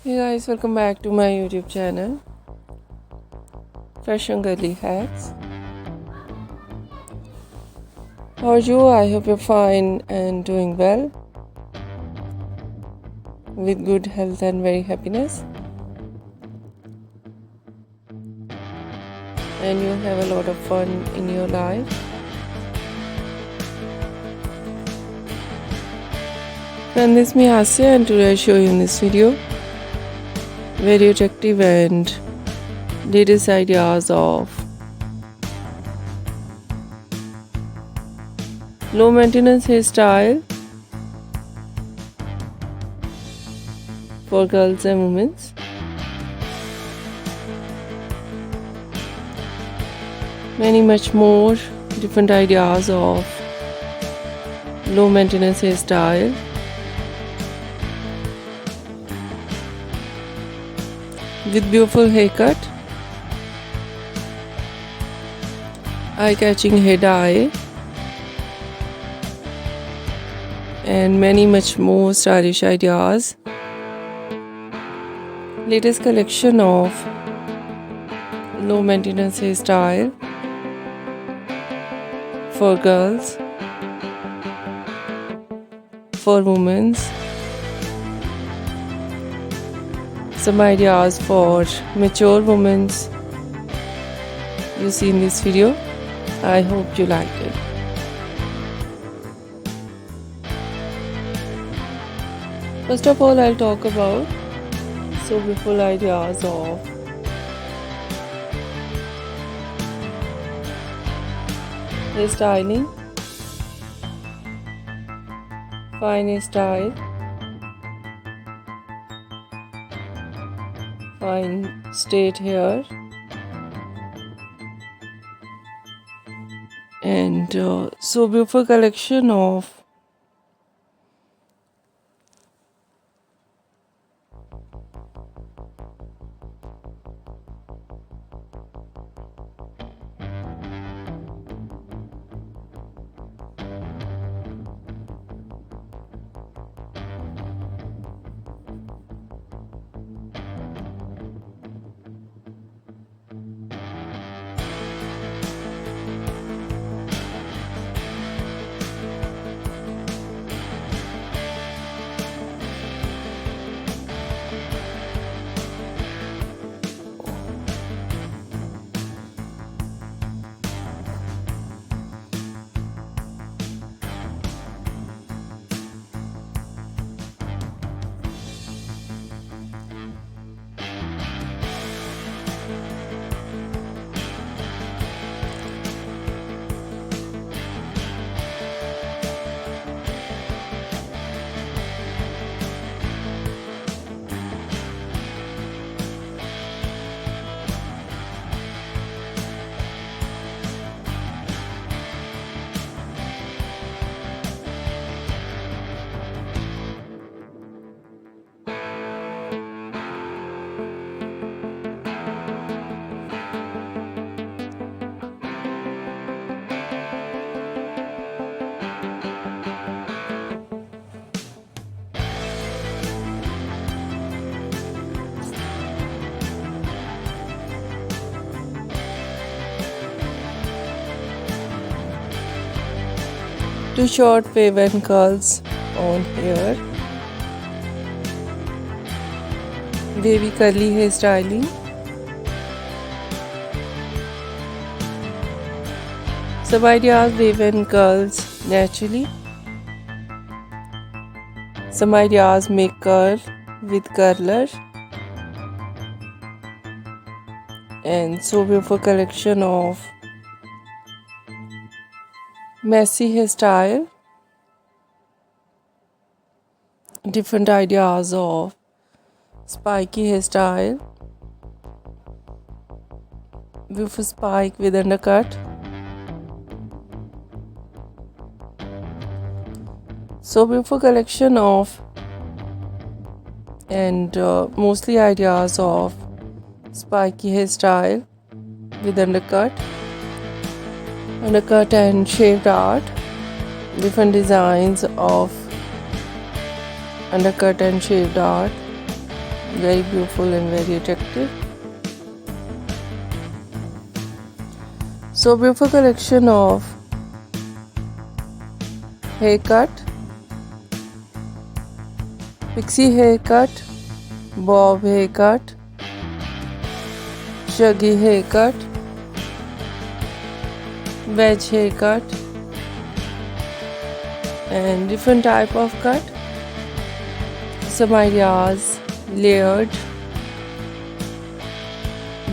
Hey guys, welcome back to my YouTube channel, Fashion Girly Hacks. How are you? I hope you're fine and doing well, with good health and very happiness. And you have a lot of fun in your life. Friend, this is me Asya, and today I show you in this video very attractive and latest ideas of low maintenance hairstyle for girls and women. Many much more different ideas of low maintenance hairstyle with beautiful haircut, eye-catching hair dye, and many much more stylish ideas. Latest collection of low maintenance hairstyle for girls, for women. Some ideas for mature women you see in this video. I hope you liked it. First of all, I'll talk about so beautiful ideas of hairstyling, fine hairstyle, fine straight hair, and so beautiful collection of two short wave and curls on hair, wavy curly hairstyling, some ideas wave and curls naturally, some ideas make curl with curler, and so beautiful collection of messy hairstyle, different ideas of spiky hairstyle, beautiful spike with undercut, so beautiful collection of and mostly ideas of spiky hairstyle with undercut and shaved art, different designs of undercut and shaved art Very beautiful and very attractive. So beautiful collection of haircut, Pixie haircut, bob haircut, shaggy haircut, wedge haircut, and different type of cut. Some ideas: layered,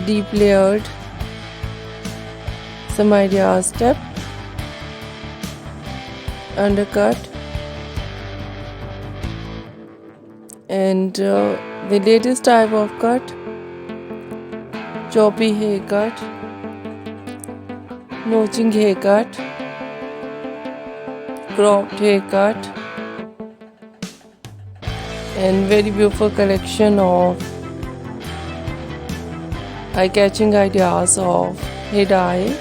deep layered. Some ideas: step, undercut, and the latest type of cut: choppy haircut, notching haircut, cropped haircut, and very beautiful collection of eye-catching ideas of hair dye.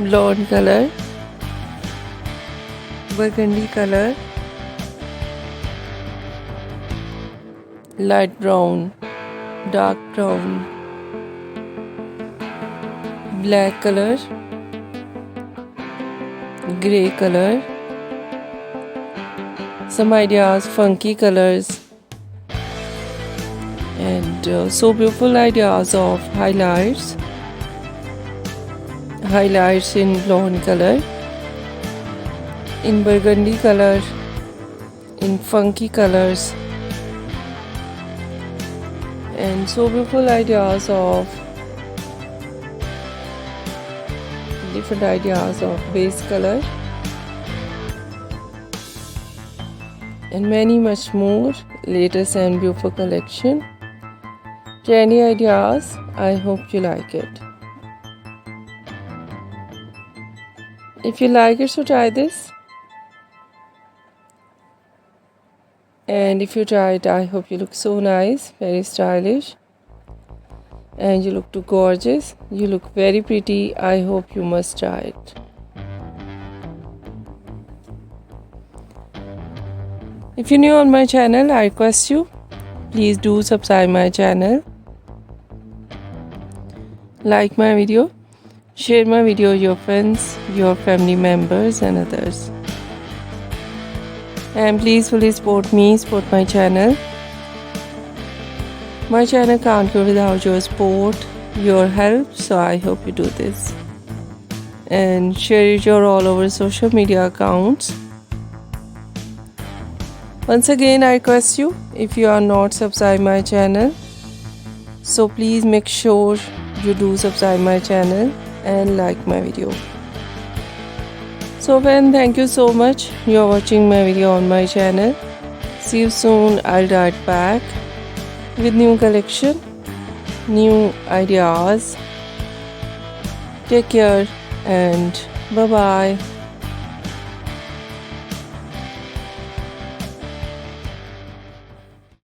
Blonde color, burgundy color, light brown, dark brown, black color, grey color. Some ideas: funky colors, and so beautiful ideas of highlights. Highlights in blonde color, in burgundy color, in funky colors, and so beautiful ideas of different ideas of base color, and many much more latest and beautiful collection. Trendy ideas. I hope you like it. If you like it, so try this. And if you try it, I hope you look so nice, very stylish. And you look too gorgeous. You look very pretty. I hope you must try it. If you're new on my channel, I request you, please do subscribe my channel. Like my video. Share my video with your friends, your family members and others. And please fully support me, support my channel. My channel can't go without your support, your help, so I hope you do this. And share it your all over social media accounts. Once again, I request you, if you are not subscribed my channel, so please make sure you do subscribe my channel and like my video. So then, thank you so much. You are watching my video on my channel. See you soon. I'll write back. with new collection, new ideas. Take care and bye bye.